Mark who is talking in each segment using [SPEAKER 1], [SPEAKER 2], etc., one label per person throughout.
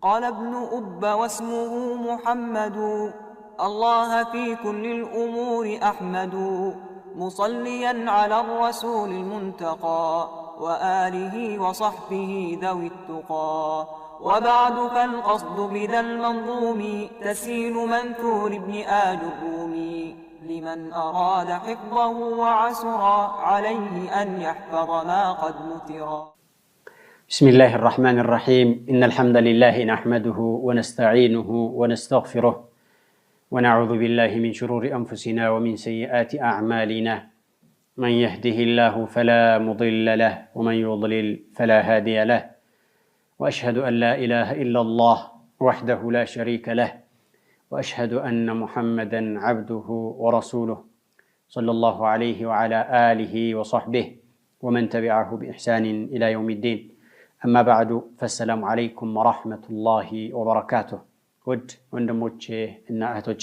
[SPEAKER 1] قال ابن أب واسمه محمد الله في كل الأمور أحمد مصليا على الرسول المنتقى وآله وصحبه ذوي التقى وبعد فالقصد بذا المنظوم تسيل منثور ابن آل الرومي لمن أراد حفظه وعسرا عليه أن يحفظ ما قد نثرا.
[SPEAKER 2] بسم الله الرحمن الرحيم. إن الحمد لله نحمده ونستعينه ونستغفره ونعوذ بالله من شرور أنفسنا ومن سيئات أعمالنا من يهده الله فلا مضل له ومن يضلل فلا هادي له وأشهد أن لا إله إلا الله وحده لا شريك له وأشهد أن محمدا عبده ورسوله صلى الله عليه وعلى آله وصحبه ومن تبعه بإحسان إلى يوم الدين. أما بعد فالسلام عليكم ورحمة الله وبركاته. ود ወንድሞቼ እና እህቶቼ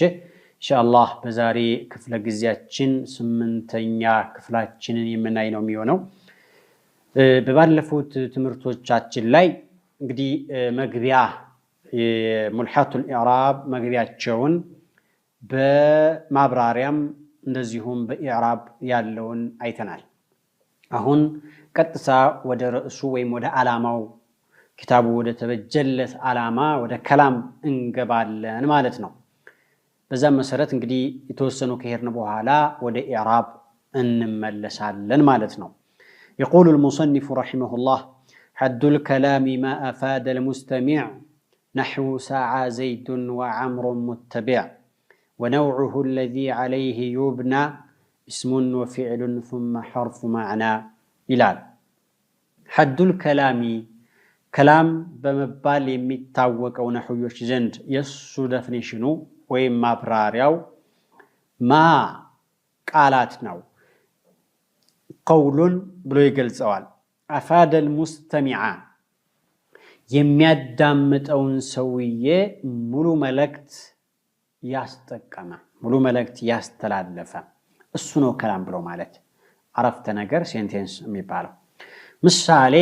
[SPEAKER 2] ኢንሻአላህ በዛሬ ክፍለ ጊዜያችን 8ኛ ክፍላችንን የምናይ ነው የሚሆነው። በባለፉት ትምህርቶቻችን ላይ እንግዲህ መግቢያ ሙልሐቱል ኢዕራብ መግቢያቸውን በማብራሪያም እንደዚሁም በኢዕራብ ያለውን አይተናል። አሁን ቀጥታ ወደ ርዕሱ ወይም ወደ ዓላማው ኪታቡ ወደ ተበጀለት ዓላማ ወደ ከላም እንገባለን ማለት ነው። በዛም መሰረት እንግዲህ የተወሰኑ ከሄድን በኋላ ወደ ኢዕራብ እንመለሳለን ማለት ነው። يقول المصنف رحمه الله: حد الكلام ما أفاد المستمع نحو سعى زيد وعمر متبع ونوعه الذي عليه يبنى اسم وفعل ثم حرف معنى ይላል። حد الكلام ከላም በመባል የሚታወቀው ነህዮች ዘንድ የሱ ዴፊኒሽኑ ወይም ማብራሪያው ማ ቃላት ነው። ቀውሉን ብሎ ይገልጸዋል። አፋደል ሙስተሚዓ የሚያዳምጠውን ሰውዬ ሙሉ መልእክት ያስጠቀመ ሙሉ መልእክት ያስተላለፈ እሱ ነው ከላም ብሎ ማለት። አረፍተ ነገር ሴንቴንስ የሚባለው ምሳሌ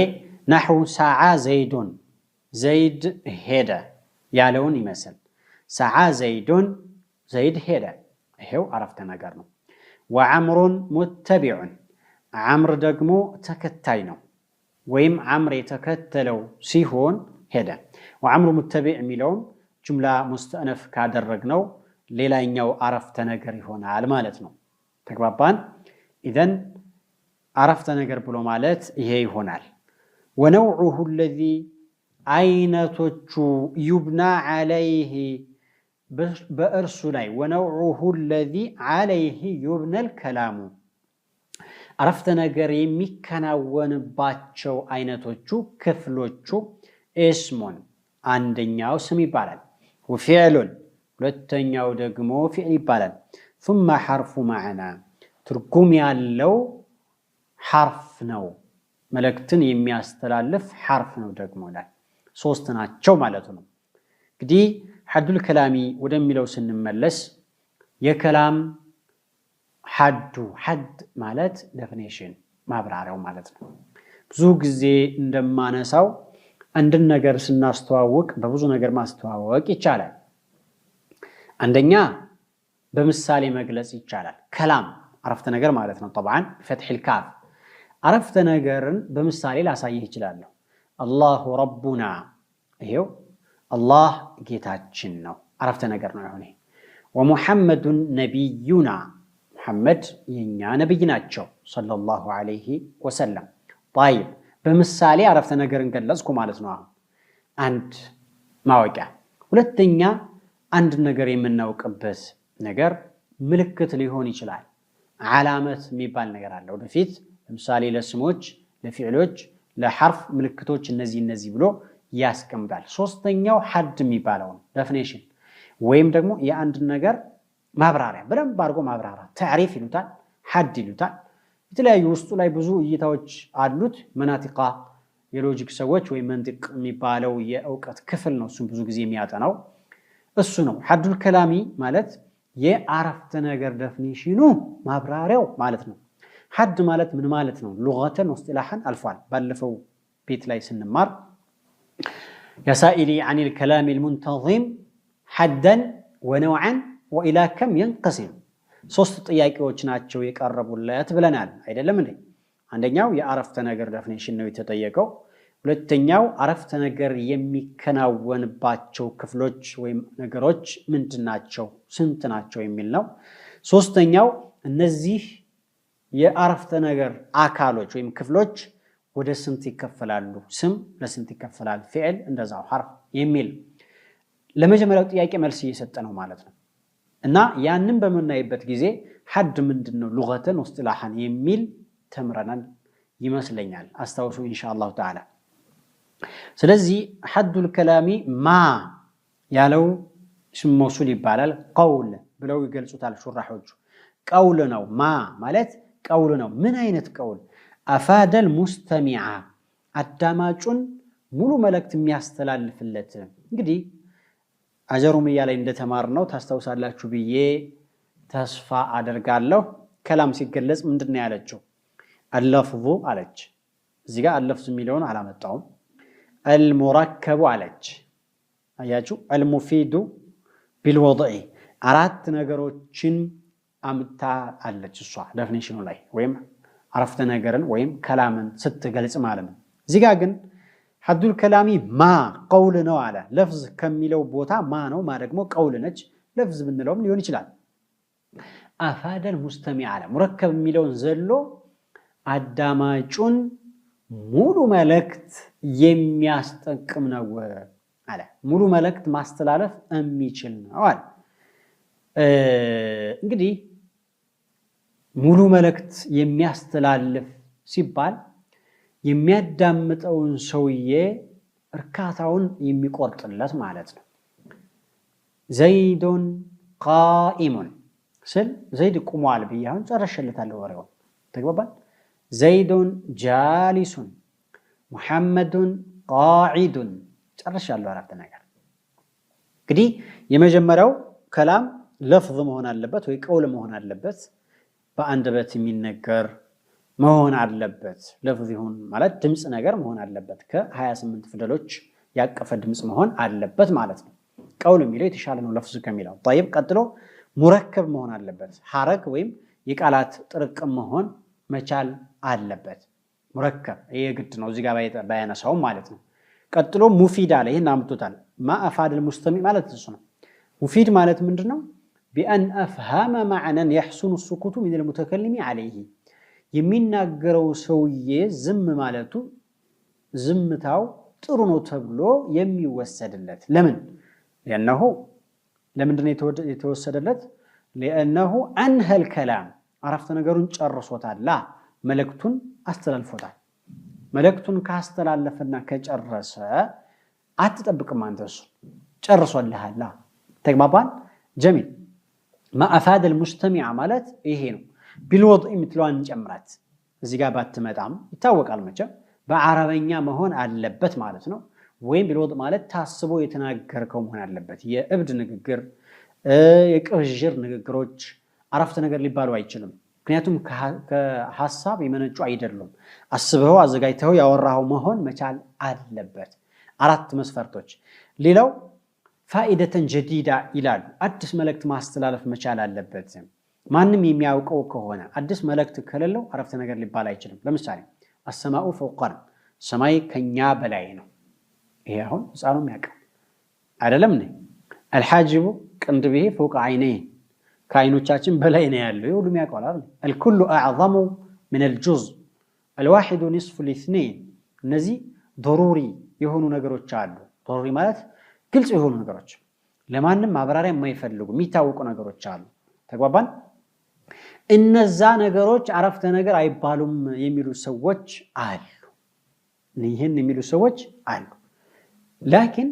[SPEAKER 2] نحو سعى زيد زيد هيدا ያለውን ይመስል سعى زيد زيد هيدا ይሄው አረፍተ ነገር ነው። وعمر متبع عمر ደግሞ ተከታይ ነው ወይም عمر የተከተለው ሲሆን ሄደ። وعمر متبع የሚለውን ጁምላ ሙስተእነፍ ካደረግነው ሌላኛው አረፍተ ነገር ይሆናል ማለት ነው። ተግባባን? ኢዘን አረፍተ ነገር ብሎ ማለት ይሄ ይሆናል። ونوعه الذي አይነቶቹ يبنى عليه በእርሱ ላይ ونوعه الذي عليه يبنى الكلام አረፍተ ነገር የሚከናወንባቸው አይነቶቹ ክፍሎቹ اسمون አንደኛው ስም ይባላል። وفعل ሁለተኛው ደግሞ ፊዕል ይባላል። ثم حرف معنى ትርጉም ያለው ሐርፍ ነው። መልእክትን የሚያስተላልፍ ሐርፍ ነው ደግሞ ላይ ሶስት ናቸው ማለት ነው። እንግዲህ ሐዱል ከላሚ ወደሚለው ስንመለስ የከላም ሐድ ማለት ዴፊኒሽን ማብራሪያው ማለት ነው። ብዙ ጊዜ እንደማነሳው አንድን ነገር ስናስተዋውቅ በብዙ ነገር ማስተዋወቅ ይቻላል። አንደኛ በምሳሌ መግለጽ ይቻላል። ከላም አረፍተ ነገር ማለት ነው። طبعا فتح الكاف አረፍተ ነገርን በምሳሌ ላሳይህ ይችላል። አላሁ ረቡና ይሄው አላህ ጌታችን ነው አረፍተ ነገር ነው ይሆነ። ወሙሐመዱን ነቢዩና ሙሐመድ የኛ ነብይ ናቸው ሰለላሁ ዐለይሂ ወሰለም። طيب በምሳሌ አረፍተ ነገርን ገለጽኩ ማለት ነው። አንድ ማወቂያ። ሁለተኛ አንድ ነገር የምናውቅበት ነገር ምልክት ሊሆን ይችላል። ዓላመት የሚባል ነገር አለ ወደፊት ለምሳሌ ለስሞች፣ ለፊዕሎች፣ ለሐርፍ ምልክቶች እነዚህ ብሎ ያስቀምጣል። ሶስተኛው ሐድ የሚባለው ነው ዴፊኒሽን ወይም ደግሞ የአንድ ነገር ማብራሪያ በደንብ አድርጎ ማብራሪያ ታሪፍ ይሉታል፣ ሐድ ይሉታል። የተለያዩ ውስጡ ላይ ብዙ እይታዎች አሉት። መናጢቃ የሎጂክ ሰዎች ወይ መንጢቅ የሚባለው የእውቀት ክፍል ነው እሱን ብዙ ጊዜ የሚያጠናው እሱ ነው። ሐዱል ከላሚ ማለት የአረፍተ ነገር ዴፊኒሽኑ ማብራሪያው ማለት ነው። ሐድ ማለት ምን ማለት ነው? ሉገተን ወስጢላሐን አልፏል ባለፈው ቤት ላይ ስንማር يا سائلي عن الكلام المنتظم حدا ونوعا وإلى كم ينقسم ሶስት ጥያቄዎች ናቸው የቀረቡለት ብለናል አይደለም እንዴ አንደኛው የአረፍተ ነገር ዴፊኒሽን ነው የተጠየቀው ሁለተኛው አረፍተ ነገር የሚከናወንባቸው ክፍሎች ወይም ነገሮች ምንድናቸው ስንት ናቸው የሚል ነው ሶስተኛው እነዚህ የአረፍተ ነገር አካሎች ወይም ክፍሎች ወደ ስንት ይከፈላሉ ስም ለስንት ይከፈላል ፊዕል እንደዛው ሐርፍ የሚል ለመጀመሪያው ጥያቄ መልስ እየሰጠ ነው ማለት ነው እና ያንን በመናይበት ጊዜ ሐድ ምንድነው ሉገተን ወስጥላሃን የሚል ተምረናል ይመስለኛል አስተዋውሱ ኢንሻአላህ ተዓላ ስለዚህ ሐዱል ከላሚ ማ ያለው ስም መውሱል ይባላል ቀውል ብለው ይገልጹታል ሹራሖቹ ቀውል ነው ማ ማለት ቀውል ነው ምን አይነት ቀውል አፋደል ሙስተሚዓ አዳማጩን ሙሉ መልእክት የሚያስተላልፍለት እንግዲህ አጀሩምያ ላይ እንደተማርነው ታስተውሳላችሁ ብዬ ተስፋ አደርጋለሁ ከላም ሲገለጽ ምንድነው ያለችው አልለፍዙ አለች እዚህ ጋር አልለፍዝ የሚለውን አላመጣውም አልሙረከቡ አለች አያችሁ አልሙፊዱ ቢልወضዕ አራት ነገሮችን አምታ አለች እሷ ዴፊኒሽኑ ላይ ወይም አረፍተ ነገርን ወይም ከላምን ስትገልጽ ማለት ነው እዚህ ጋር ግን ሐዱል ከላሚ ማ ቀውል ነው አለ ለፍዝ ከሚለው ቦታ ማ ነው ማ ደግሞ ቀውል ነች ለፍዝ ብንለውም ሊሆን ይችላል አፋደል ሙስተሚዕ አለ ሙረከብ የሚለውን ዘሎ አዳማጩን ሙሉ መልእክት የሚያስጠቅም ነው አለ ሙሉ መልእክት ማስተላለፍ የሚችል ነው አለ እንግዲህ ሙሉ መልእክት የሚያስተላልፍ ሲባል የሚያዳምጠውን ሰውዬ እርካታውን የሚቆርጥለት ማለት ነው ዘይዱን ቃኢሙን ስል ዘይድ ቁሟል ቢያውን ጨርሼለታለሁ ወሬውን ተግባባን ዘይዱን ጃሊሱን ሙሐመዱን ቃዒዱን ጨርሻለሁ አረፍተ ነገር እንግዲህ የመጀመሪያው ከላም ለፍዝ መሆን አለበት ወይ ቀውል መሆን አለበት በአንደበት የሚነገር መሆን አለበት ለፍዝ ይሁን ማለት ድምጽ ነገር መሆን አለበት ከ28 ፊደሎች ያቀፈ ድምጽ መሆን አለበት ማለት ነው ቀውል የሚለው የተሻለ ነው ለፍዝ ከሚለው طيب ቀጥሎ ሙረከብ መሆን አለበት ሐረክ ወይም የቃላት ጥርቅም መሆን መቻል አለበት ሙረከብ የግድ ነው እዚህ ጋር ባያነሳው ማለት ነው ቀጥሎ ሙፊድ አለ ይሄን አምጥቶታል ማ አፋድ المستمع ማለት እሱ ነው ሙፊድ ማለት ምንድነው بأن أفهم معنى يحسن السكوت من المتكلم عليه የሚናገረው ሰውዬ ዝም ማለቱ ዝምታው ጥሩ ነው ተብሎ የሚወሰድለት ለምን ለምንድነው የተወሰደለት لأنه أنهى الكلام عرفت ነገሩን ጨርሶታል ላ መልእክቱን አስተላልፎታል መልእክቱን ካስተላለፈና ከጨረሰ አትጠብቅም አንተስ ጨርሶልሃል ላ ተግባባን ጀሚል ما أفاد المستمع ማለት ይሄ ነው بالوضع ምትለዋን ጨምራት እዚህ ጋር ባትመጣም ይታወቃል መቼም በአረበኛ መሆን አለበት ማለት ነው ወይም بالوضع ማለት ታስቦ የተናገርከው መሆን አለበት የእብድ ንግግር የቅዥር ንግግሮች አረፍተ ነገር ሊባሉ አይችልም ምክንያቱም ከሐሳብ የመነጩ አይደሉም አስበው አዘጋጅተው ያወራው መሆን መቻል አለበት አራት መስፈርቶች ሌላው ፋኢደተን ጀዲዳ ይላሉ አዲስ መልእክት ማስተላለፍ መቻል አለበት ማንንም የሚያውቀው ከሆነ አዲስ መልእክት ከሌለው አረፍተ ነገር ሊባል አይችልም ለምሳሌ السماء فوقنا ሰማይ ከኛ በላይ ነው ይሄ አሁን ጻኑም ያውቃል አይደለም ነኝ الحاجب ቅንድቤ فوق عينيه ከአይኖቻችን በላይ ነው ያለው ይሁሉም ያውቃል አይደል الكل اعظم من الجزء الواحد نصف الاثنين እነዚህ ضروري የሆኑ ነገሮች አሉ ضروري ማለት ግልጽ የሆኑ ነገሮች ለማንም ማብራሪያ የማይፈልጉ የሚታወቁ ነገሮች አሉ ተግባባን እነዛ ነገሮች አረፍተ ነገር አይባሉም የሚሉ ሰዎች አሉ ይሄን የሚሉ ሰዎች አሉ لكن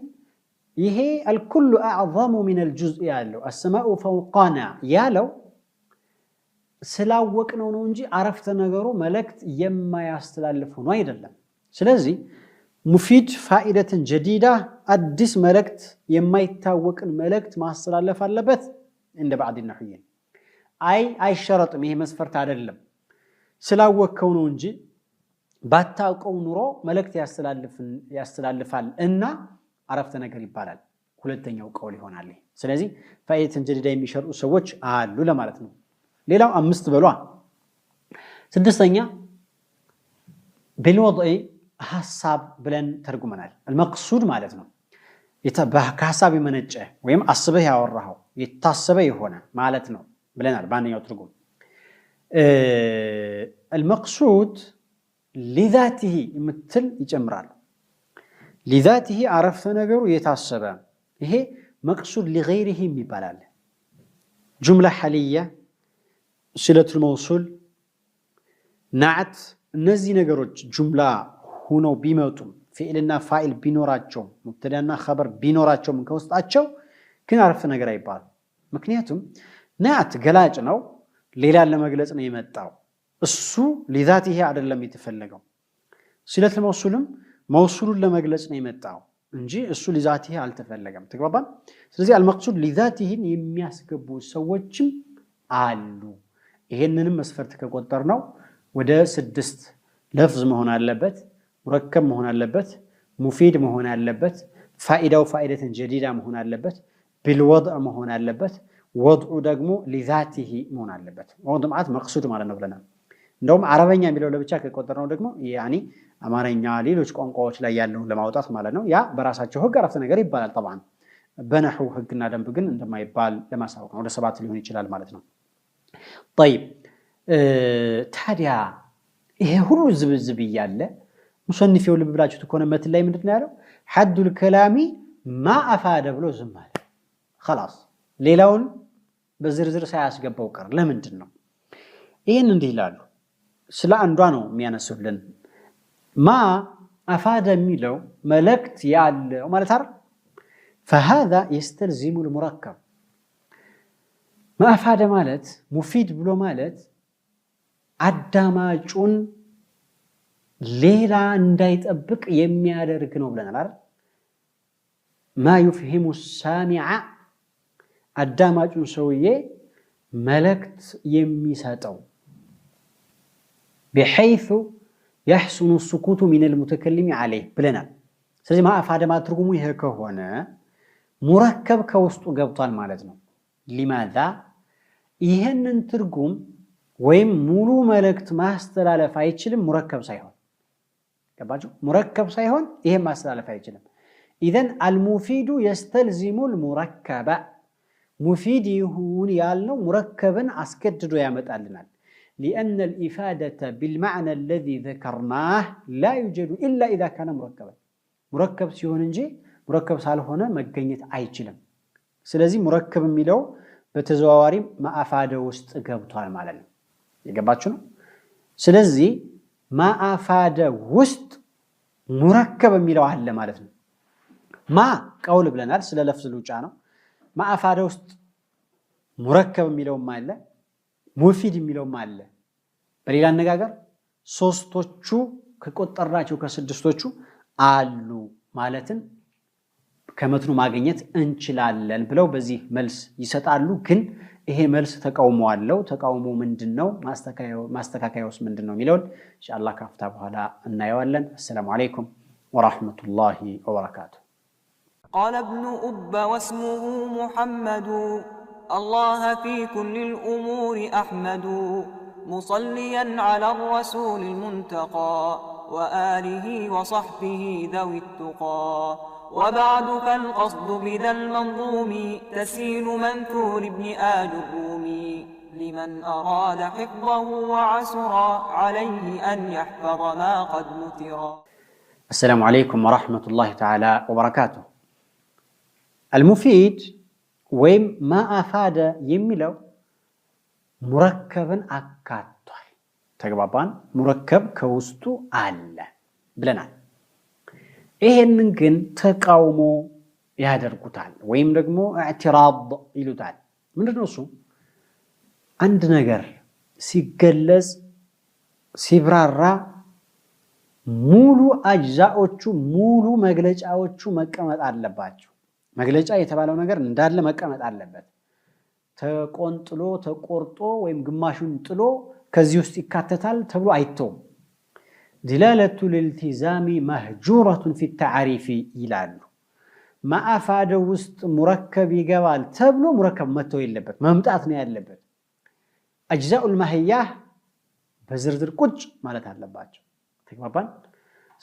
[SPEAKER 2] ይሄ الكل اعظم من الجزء ያለው السماء فوقنا ያለው ስላወቅነው ነው እንጂ አረፍተ ነገሩ መልእክት የማያስተላልፍ ነው አይደለም ስለዚህ ሙፊድ ፋኢደተን ጀዲዳ አዲስ መልእክት የማይታወቅን መልእክት ማስተላለፍ አለበት እንደ بعض النحويين አይሸረጥም ይሄ መስፈርት አይደለም ስላወቅከው ነው እንጂ ባታውቀው ኑሮ መልእክት ያስተላልፋል እና عرفت ነገር ይባላል ሁለተኛው ቀውል ይሆናል ስለዚህ ፋኢደተን ጀዲዳ የሚሸሩ ሰዎች አሉ ለማለት ነው ሌላው አምስት በሏ ስድስተኛ بالوضع ሐሳብ ብለን ተርጉመናል المقصود ማለት ነው ከሐሳብ የመነጨ ወይም አስበህ ያወራው የታሰበ የሆነ ማለት ነው ብለናል ባንኛው ትርጉም المقصود لذاته مثل ይጨምራል لذاته عرفت ነገሩ የታሰበ ይሄ مقصود لغيره ይባላል جملة حالية صلة الموصول نعت እነዚህ ነገሮች ጁምላ ሆነው ቢመጡ فعلنا فاعل ቢኖራቸው مبتدانا خبر ቢኖራቸው ምን ከውስጣቸው ግን عرفت ነገር አይባል ምክንያቱም نعت ገላጭ ነው ሌላ ለመግለጽ ነው የመጣው እሱ لذاته አይደለም የተፈለገው صلة الموصولም موصولን ለመግለጽ ነው የመጣው እንጂ እሱ لذاته አልተፈለገም ተግባባን ስለዚህ المقصود لذاته የሚያስገቡ ሰዎችም አሉ ይሄንንም መስፈርት ከቆጠር ነው ወደ 6 لفظ መሆን አለበት مركب መሆን አለበት مفيد መሆን አለበት فائدة فائدة جديدة መሆን አለበት بالوضع መሆን አለበት وضع ደግሞ لذاته መሆን አለበት وضع ማለት مقصود ማለት ነው ብለናል እንደውም አረበኛ የሚለው ለብቻ ከቆጠርነው ደግሞ ያኒ አማርኛ ሌሎች ቋንቋዎች ላይ ያለው ለማውጣት ማለት ነው ያ በራሳቸው ህግ አረፍተ ነገር ይባላል طبعا በነህው ህግና ደንብ ግን እንደማይባል ለማሳወቅ ነው ወደ 7 ሊሆን ይችላል ማለት ነው طيب ታዲያ ይሄ ሁሉ ዝብዝብ ይያለ ሙሰንፊው ልብ ብላችሁት ከሆነ መትን ላይ ምንድነው ያለው حد الكلام ما افاد ብሎ ዝም አለ خلاص ሌላውን በዝርዝር ሳያስገባው ቀር ለምንድን ነው ይሄን እንዲህ ይላሉ ስለ አንዷ ነው የሚያነሱልን ما افاد የሚለው መልእክት ያለው ማለት አይደል فهذا يستلزم المركب ما افاد ማለት مفيد ብሎ ማለት አዳማጩን ሌላ እንዳይጠብቅ የሚያደርግ ነው ብለናል አይደል ما يفهم السامع አዳማጩን ሰውዬ መልእክት የሚሰጠው بحيث يحسن السكوت من المتكلم عليه ብለናል ስለዚህ ما افاد ማለት ትርጉሙ ይሄ ከሆነ ሙረከብ ከውስጡ ገብቷል ማለት ነው لماذا ይሄንን ትርጉም ወይም ሙሉ መልእክት ማስተላለፍ አይችልም ሙረከብ ሳይሆን ገባችሁ ሙረከብ ሳይሆን ይሄ ማስተላለፍ አይችልም اذا المفيد يستلزم المركب مفيد يكون ያልነው ሙረከብን አስከድዶ ያመጣልናል لان الافاده بالمعنى الذي ذكرناه لا يوجد الا اذا كان مركبا مركب ሲሆን እንጂ ሙረከብ ሳልሆነ መገኘት አይችልም ስለዚህ ሙረከብ የሚለው በተዘዋዋሪ ማአፋደ ውስጥ ገብቷል ማለት ነው ይገባችሁ ነው ስለዚህ ማአፋደ ውስጥ ሙረከብ የሚለው አለ ማለት ነው ማ ቀውል ብለናል ስለ ለፍዝ ሉጫ ነው ማአፋደ ውስጥ ሙረከብ የሚለውም አለ ሙፊድ የሚለውም አለ በሌላ አነጋገር ሶስቶቹ ከቆጠራቸው ከስድስቶቹ አሉ ማለትን ከመትኑ ማግኘት እንችላለን ብለው በዚህ መልስ ይሰጣሉ ግን ይሄ መልስ ተቃውሞ አለው ተቃውሞ ምንድነው ማስተካከያውስ ምንድነው የሚለውን ኢንሻአላህ ካፍታ በኋላ እናየዋለን السلام عليكم ورحمة الله وبركاته
[SPEAKER 1] قال ابن أب واسمه محمد الله في كل الأمور أحمد مصليا على الرسول المنتقى وآله وصحبه ذوي التقى وبعد فالقصد بذا المنظوم تسهيل منثور ابن آل الرومي لمن أراد حفظه وعسرا عليه أن يحفظ ما قد نثرا
[SPEAKER 2] السلام عليكم ورحمة الله تعالى وبركاته المفيد ويم ما أفاد يميلو مركبا أكاتوي تقبابان مركب كوستو على بلنا ይሄንን ግን ተቃውሞ ያደርጉታል ወይም ደግሞ اعتراض ይሉታል ምንድነው እሱ አንድ ነገር ሲገለጽ ሲብራራ ሙሉ አጅዛዎቹ ሙሉ መግለጫዎቹ መቀመጥ አለባቸው መግለጫ የተባለው ነገር እንዳለ መቀመጥ አለበት ተቆንጥሎ ተቆርጦ ወይም ግማሹን ጥሎ ከዚህ ውስጥ ይካተታል ተብሎ አይተውም دلالة الالتزام مهجورة في التعريف ይላሉ ማአፋደው ውስጥ ሙረከብ ይገባል ተብሎ ሙረከብ መተው የለበት መምጣት ነው ያለበት። አጅዛኡል ማህያህ በዝርዝር ቁጭ ማለት አለባቸው። ተግባባን?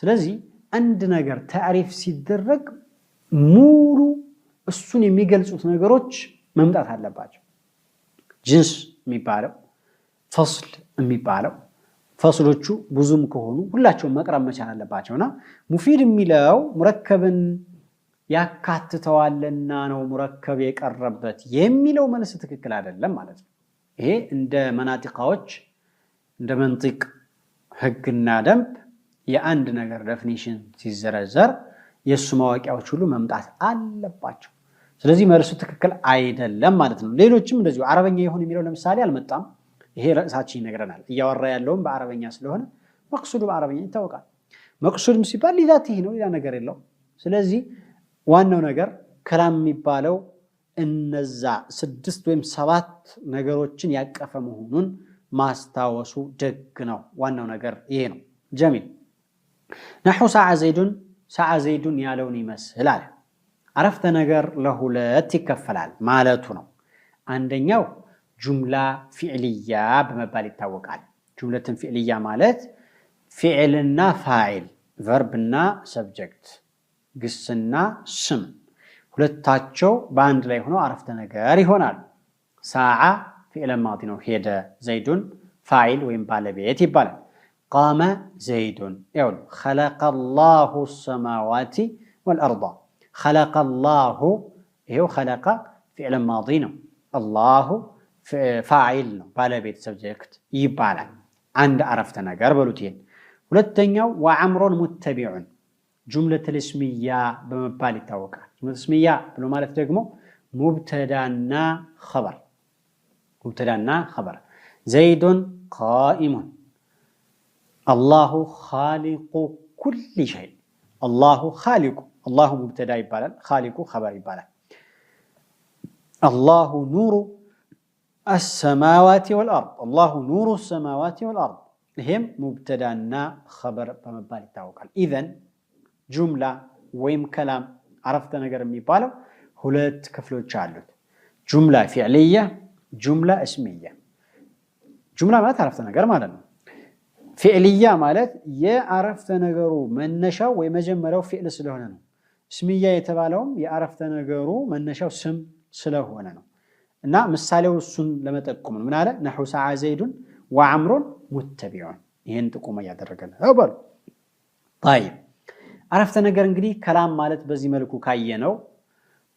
[SPEAKER 2] ስለዚህ አንድ ነገር ታሪፍ ሲደረግ ሙሉ እሱን የሚገልጹት ነገሮች መምጣት አለባቸው። ጅንስ የሚባለው ፈስል የሚባለው ፈስሎቹ ብዙም ከሆኑ ሁላቸውም መቅረብ መቻል አለባቸውና ሙፊድ የሚለው ሙረከብን ያካትተዋልና ነው ሙረከብ የቀረበት የሚለው መልስ ትክክል አይደለም ማለት ነው። ይሄ እንደ መናጢቃዎች እንደ መንጢቅ ህግና ደንብ የአንድ ነገር ዴፊኒሽን ሲዘረዘር የሱ ማዋቂያዎች ሁሉ መምጣት አለባቸው። ስለዚህ መልሱ ትክክል አይደለም ማለት ነው። ሌሎችም እንደዚሁ አረበኛ ይሁን የሚለው ለምሳሌ አልመጣም። ይሄ ራሳችን ይነግረናል። እያወራ ያለውም በአረበኛ ስለሆነ መቅሱዱ በአረበኛ ይታወቃል። መቅሱድም ሲባል ሊዛቲህ ነው፣ ሌላ ነገር የለው። ስለዚህ ዋናው ነገር ከላም የሚባለው እነዛ 6 ወይም 7 ነገሮችን ያቀፈ መሆኑን ማስታወሱ ደግ ነው። ዋናው ነገር ይሄ ነው። ጀሚል ነሑ ሰዓ ዘይዱን ያለውን ይመስል አለ። አረፍተ ነገር ለሁለት ይከፈላል ማለቱ ነው። አንደኛው ጁምላ ፊዕልያ በመባል ይታወቃል። ጁምለትን ፊዕልያ ማለት ፊዕልና ፋዒል ቨርብና ሰብጀክት ግስና ስም ሁለታቸው በአንድ ላይ ሆነው አረፍተ ነገር ይሆናል። ሰዓ ፊዕል ማዲ ነው፣ ሄደ። ዘይዱን ፋዒል ወይም ባለቤት ይባላል። ቃመ ዘይዱን ይኸውልህ ኸለቀላሁ ሰማዋቲ ወልአርዳ ኸለቀላሁ ይኸው ኸለቀ ፊዕል ማዲ ነው፣ አላሁ ፋዒል ነው፣ ባለቤት ሰብጀክት ይባላል። አንድ አረፍተ ነገር በሉት ይሄን። ሁለተኛው ወዐምሩን ሙተቢዑን ጁምለቱል እስሚያ በመባል ይታወቃል። ጁምለቱል እስሚያ ብሎ ማለት ደግሞ ሙብተዳና ኸበር ዘይዱን ቃኢሙን አላሁ ኻሊቁ ኩሊ ሸይ አላሁ ኻሊቁ አላሁ ሙብተዳ ይባላል፣ ኻሊቁ ኸበር ይባላል። አላሁ ኑሩ አሰማዋቲ ወልአርድ አላሁ ኑሩ አሰማዋቲ ወልአርድ ይሄም ሙብተዳና ኸበር በመባል ይታወቃል። ኢዘን ጁምላ ወይም ከላም አረፍተ ነገር የሚባለው ሁለት ክፍሎች አሉት። ጁምላ ፊዕልያ፣ ጁምላ እስሚያ። ጁምላ ማለት አረፍተ ነገር ማለት ነው። ፊዕልያ ማለት የአረፍተ ነገሩ መነሻው ወይ መጀመሪያው ፊዕል ስለሆነ ነው። እስሚያ የተባለውም የአረፍተ ነገሩ መነሻው ስም ስለሆነ ነው። እና ምሳሌው እሱን ለመጠቆም ነው። ምን አለ? ነሑ ሰዓ ዘይዱን ወዐምሩን ሙተቢዑን። ይሄን ጥቆማ እያደረገን አባል طيب አረፍተ ነገር እንግዲህ ከላም ማለት በዚህ መልኩ ካየነው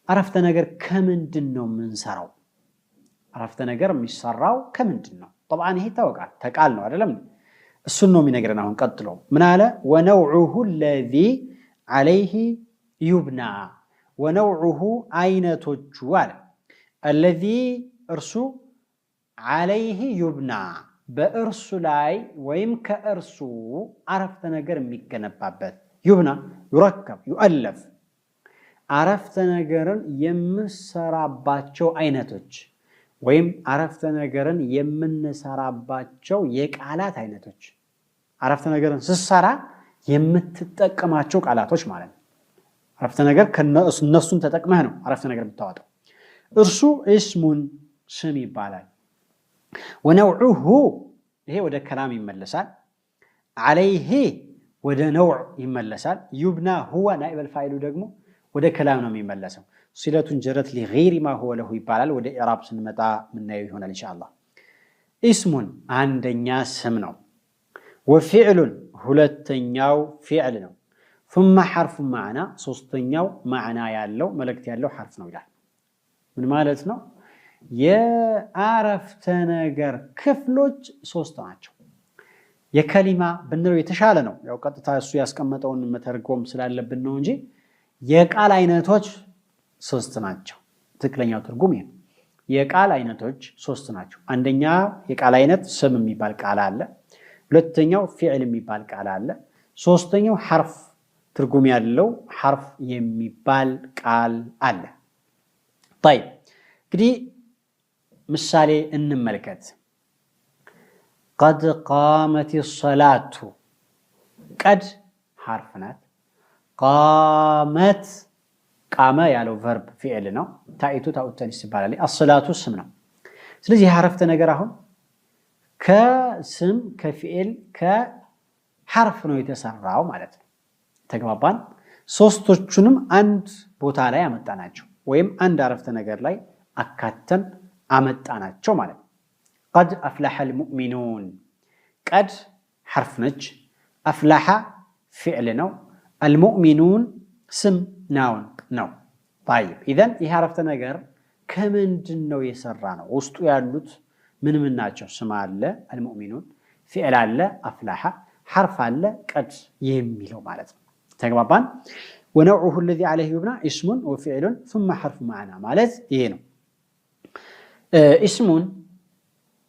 [SPEAKER 2] አረፍተ ነገር ከምንድን ነው የምንሰራው? አረፍተ ነገር የሚሰራው ከምንድን ነው? طبعا ይሄ ይታወቃል፣ ተቃል ነው አይደለም? እሱን ነው የሚነግረን። አሁን ቀጥሎ ምን አለ? ወነውዑሁ الذي عليه يبنى ወነውዑሁ አይነቶቹ አለ الذي እርሱ عليه يبنى በእርሱ ላይ ወይም ከእርሱ አረፍተ ነገር የሚገነባበት ዩብና ዩረከብ ዩአለፍ አረፍተ ነገርን የምንሰራባቸው አይነቶች ወይም አረፍተ ነገርን የምንሰራባቸው የቃላት አይነቶች። አረፍተ ነገርን ስትሰራ የምትጠቀማቸው ቃላቶች ማለት ነው። አረፍተ ነገር እነሱን ተጠቅመህ ነው አረፍተ ነገር የምታወጣው። እርሱ እስሙን ስም ይባላል። ወነውዑሁ ይሄ ወደ ከላም ይመለሳል። ዓለይሂ ወደ ነውዕ ይመለሳል። ዩብና ሁወ ናኢበል ፋኢሉ ደግሞ ወደ ከላም ነው የሚመለሰው። ሲለቱን ጀረት ሊገይሪ ማ ሁወ ለሁ ይባላል። ወደ ኢዕራብ ስንመጣ ምናየው ይሆናል ኢንሻአላህ። ኢስሙን አንደኛ ስም ነው። ወፊዕሉን ሁለተኛው ፊዕል ነው። ثم حرف معنى ሶስተኛው ማዕና ያለው መልእክት ያለው ሐርፍ ነው ይላል። ምን ማለት ነው? የአረፍተ ነገር ክፍሎች 3 ናቸው። የከሊማ ብንለው የተሻለ ነው። ያው ቀጥታ እሱ ያስቀመጠውን መተርጎም ስላለብን ነው እንጂ የቃል አይነቶች 3 ናቸው። ትክክለኛው ትርጉም ይሄ ነው። የቃል አይነቶች 3 ናቸው። አንደኛ የቃል አይነት ስም የሚባል ቃል አለ። ሁለተኛው ፊዕል የሚባል ቃል አለ። ሶስተኛው ሐርፍ ትርጉም ያለው ሐርፍ የሚባል ቃል አለ። طيب እንግዲህ ምሳሌ እንመልከት። قد قامت الصلاة قد حرف ናት። قامت ቃመ ያለው ቨርብ ፊዕል ነው። ታኢቱ ታኡተኒስ ይባላል። አስላቱ ስም ነው። ስለዚህ የሐረፍተ ነገር አሁን ከስም ከፊዕል ከሐርፍ ነው የተሰራው ማለት ነው። ተግባባን? ሶስቶቹንም አንድ ቦታ ላይ አመጣናቸው ወይም አንድ አረፍተ ነገር ላይ አካተን አመጣናቸው ማለት ነው። ቀድ አፍላሐል ሙእሚኑን ቀድ ሐርፍ ነች። አፍላሐ ፊዕል ነው። አልሙእሚኑን ስም ናውን ነው። طيب ኢዘን ይህ አረፍተ ነገር ከምንድን ነው የሰራ ነው? ውስጡ ያሉት ምን ምን ናቸው? ስም አለ አልሙእሚኑን፣ ፊዕል አለ አፍላሐ፣ ሐርፍ አለ ቀድ የሚለው ማለት ነው። ተግባባን? ወነውዑሁ الذي عليه يبنى اسم وفعل ثم حرف معنى ማለት ይሄ ነው። እስሙን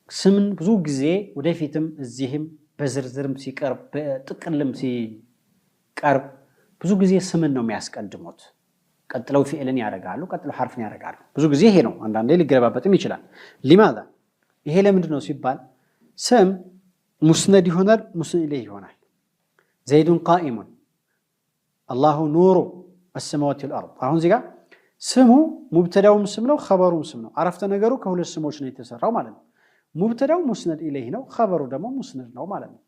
[SPEAKER 2] ስምን ብዙ ጊዜ ወደፊትም እዚህም በዝርዝርም ሲቀርብ በጥቅልም ሲቀርብ ብዙ ጊዜ ስምን ነው የሚያስቀድሙት። ቀጥለው ፊዕልን ያደርጋሉ፣ ቀጥለው ሐርፍን ያደርጋሉ። ብዙ ጊዜ ይሄ ነው። አንዳንዴ ሊገረባበጥም ይችላል። لماذا ይሄ ለምንድን ነው ሲባል ስም ሙስነድ ይሆናል፣ ሙስነድ ኢለይህ ይሆናል። ዘይዱን ቃኢሙን፣ አላሁ ኑሩ አሰማዋት ወልአርድ። አሁን እዚህ ጋር ስሙ ሙብተዳውም ስም ነው፣ ኸበሩም ስም ነው። አረፍተ ነገሩ ከሁለት ስሞች ነው የተሰራው ማለት ነው። ሙብተዳው ሙስነድ ኢለይህ ነው፣ ኸበሩ ደግሞ ሙስነድ ነው ማለት ነው።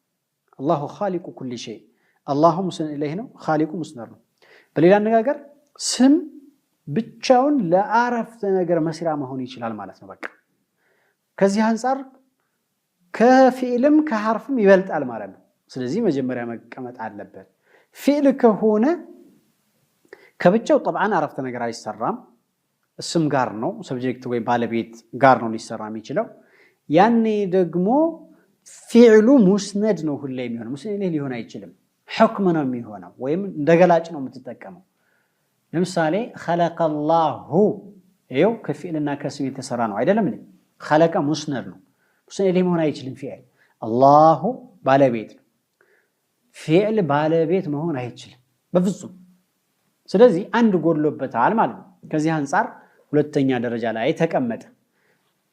[SPEAKER 2] አላሁ ኻሊቁ ኩሊ ሸይ፣ አላሁ ሙስነድ ኢለይህ ነው፣ ኻሊቁ ሙስነድ ነው። በሌላ አነጋገር ስም ብቻውን ለአረፍተ ነገር መስሪያ መሆን ይችላል ማለት ነው። በቃ ከዚህ አንፃር ከፊዕልም ከሐርፍም ይበልጣል ማለት ነው። ስለዚህ መጀመሪያ መቀመጥ አለበት። ፊዕል ከሆነ ከብቻው ጠብዓን አረፍተ ነገር አይሰራም፣ ስም ጋር ነው፣ ሰብጀክት ወይ ባለቤት ጋር ነው ሊሰራ የሚችለው። ያኔ ደግሞ ፊዕሉ ሙስነድ ነው ሁሌ የሚሆነው፣ ሙስነድ ኢለይህ ሊሆን አይችልም። ሕክም ነው የሚሆነው ወይም እንደገላጭ ነው የምትጠቀመው። ለምሳሌ ኸለቀላሁ ይኸው ከፊዕልና ከስም የተሰራ ነው አይደለም እንዴ? ኸለቀ ሙስነድ ነው፣ ሙስነድ ኢለይህ መሆን አይችልም ፊዕል። አላሁ ባለቤት ነው፣ ፊዕል ባለቤት መሆን አይችልም በፍጹም። ስለዚህ አንድ ጎድሎበታል ማለት ነው። ከዚህ አንፃር ሁለተኛ ደረጃ ላይ ተቀመጠ።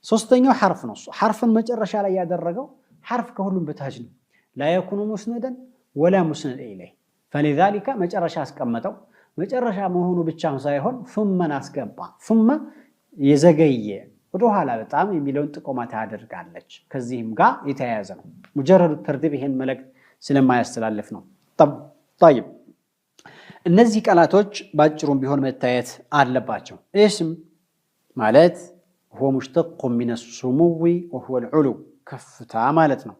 [SPEAKER 2] ሶስተኛው ሐርፍ ነው። ሐርፍን መጨረሻ ላይ ያደረገው ሐርፍ ከሁሉም በታች ነው። ላ የኩኑ ሙስነደን ወላ ሙስነድ ኢለይህ ፈሊዛሊከ መጨረሻ አስቀመጠው። መጨረሻ መሆኑ ብቻም ሳይሆን ثመን አስገባ። ثመ የዘገየ ወደኋላ በጣም የሚለውን ጥቆማ ታደርጋለች። ከዚህም ጋር የተያያዘ ነው። ሙጀረዱ ተርቲብ ይሄን መልእክት ስለማያስተላልፍ ነው። طيب እነዚህ ቃላቶች ባጭሩም ቢሆን መታየት አለባቸው። እስም ማለት هو مشتق من السمو وهو العلو ከፍታ ማለት ነው።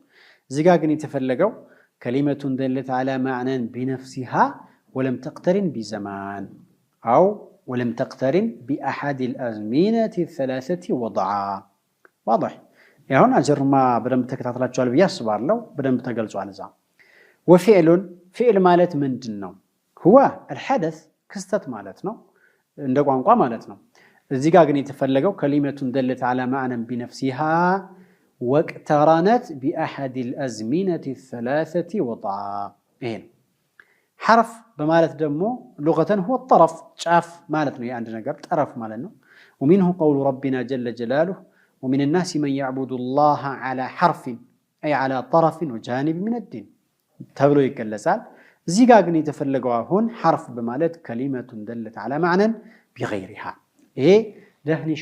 [SPEAKER 2] እዚህ ጋር ግን የተፈለገው كلمة دلت على معنى بنفسها ولم تقترن بزمان أو ولم تقترن بأحد الأزمنة الثلاثة وضعا. واضح؟ يعني هنا أجر ما بدم تكتاتلات جوال بيصبر له بدم تقل جوال زام. وفعل فعل مالت من جنو هو الحدث كستت مالتنا عندك عنقا مالتنا الزيقا قني تفلقوا كلمة دلت على معنى بنفسها واقترنت بأحد الأزمنة الثلاثة وضعا. إيه حرف بمالت دمو لغة هو الطرف شاف مالتنا يعني عندنا قبل طرف مالتنا. ومنه قول ربنا جل جلاله ومن الناس من يعبد الله على حرف أي على طرف وجانب من الدين تبلو يكلسال زيقا قني تفلقوا هون حرف بمالت كلمة دلت على معنى بغيرها. إيه دهني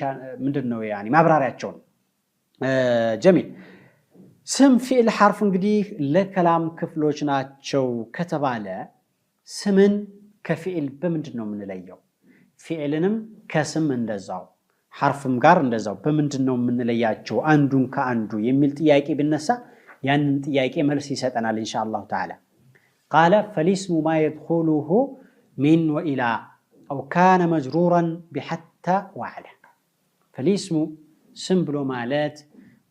[SPEAKER 2] من دنو يعني ما برارياتشون جميل. سم فعل حرف እንግዲህ ለከላም ክፍሎች ናቸው ከተባለ ስምን ከፊዕል በምንድን ነው የምንለየው? ፊዕልንም ከስም እንደዛው حرفም ጋር እንደዛው በምንድን ነው የምንለያቸው አንዱን ከአንዱ የሚል ጥያቄ ቢነሳ ያንን ጥያቄ መልስ ይሰጠናል ኢንሻአላህ ተዓላ። قال فالاسم ما يدخله من والى او كان مجرورا بحتى وعلى. فالاسم ስም ብሎ ማለት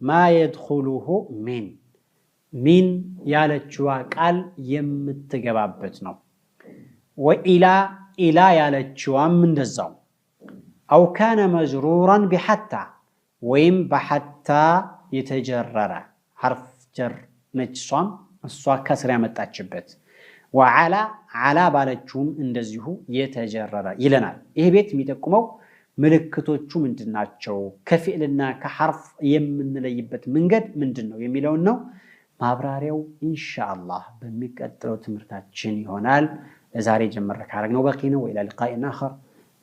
[SPEAKER 2] ማ የድኹሉሁ ሚን ያለችዋ ቃል የምትገባበት ነው። ወኢላ ያለችዋም እንደዛው። አው ካነ መጅሩራን ቢሐታ ወይም በሐታ የተጀረረ ሐርፍ ጀር ነች እሷ ከስር ያመጣችበት። ወዓላ ባለችውም እንደዚሁ የተጀረረ ይለናል። ይህ ቤት የሚጠቁመው ምልክቶቹ ምንድናቸው? ከፊዕልና ከሐርፍ የምንለይበት መንገድ ምንድነው የሚለውን ነው። ማብራሪያው ኢንሻአላህ በሚቀጥለው ትምህርታችን ይሆናል። ለዛሬ ጀመረ ካረግነው በቂ ነው። ኢላ ሊቃኢን አኸር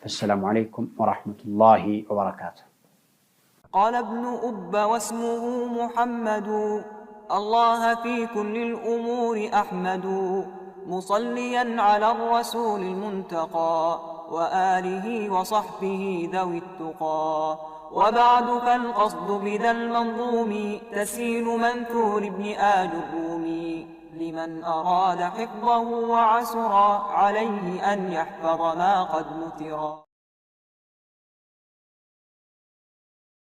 [SPEAKER 2] فالسلام عليكم ورحمة الله وبركاته.
[SPEAKER 1] قال ابن أب واسمه محمد الله في كل الأمور أحمد مصليا على الرسول المنتقى وآله وصحبه ذوي التقى. وبعد فالقصد بذا المنظوم تسهيل منثور ابن آل الرومي لمن أراد حفظه وعسر عليه أن يحفظ ما قد نثرا.